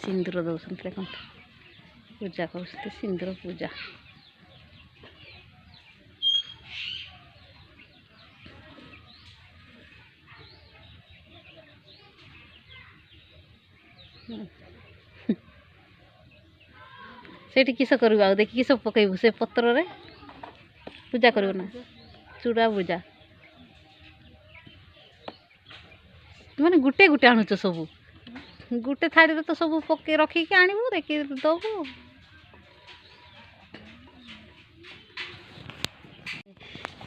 सिंदूर दौरान देखो पूजा कर सिंदूर पूजा से किस कर देखिए किस पकईबू से पत्र रे पूजा कर ना चूड़ा पूजा माने गुटे गुटे आणुच सब गुटे थाड़ी तो सब पके रखिक आणबू देखिए दबू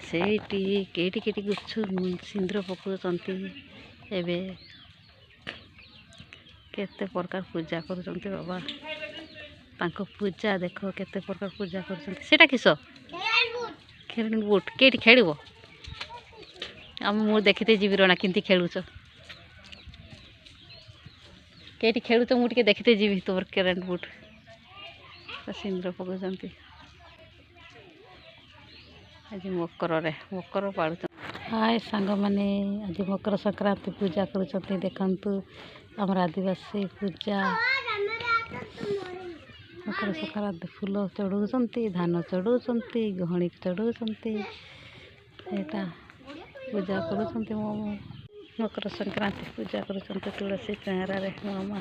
से केटी गुच्छ सिंदूर पकाउछंती एबे केते प्रकार पूजा करुछंती बाबा तांको पूजा देख केते प्रकार पूजा करुछंती सेटा किस खेल बुट केटी खेलिबो आम मु देखते जीवी रणा किंती खेलुछ केटी खेलुछ मु टिके देखते जीवी तोर करेंट बुट सिंदूर पकाउछंती आज मकर पाड़ुछ हाय सांग मैंने आज मकर संक्रांति पूजा करुछंती देखंतु हमर आदिवासी पूजा मकर संक्रांति फूल चढ़ाउछंती धान चढ़ाउछंती गहणी चढ़ाउछंती एटा पूजा करुछंती मो मकर संक्रांति पूजा करुछंती तुलसी चेहरा रे मामा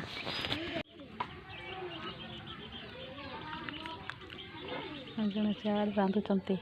जड़े चार बांधुछंती।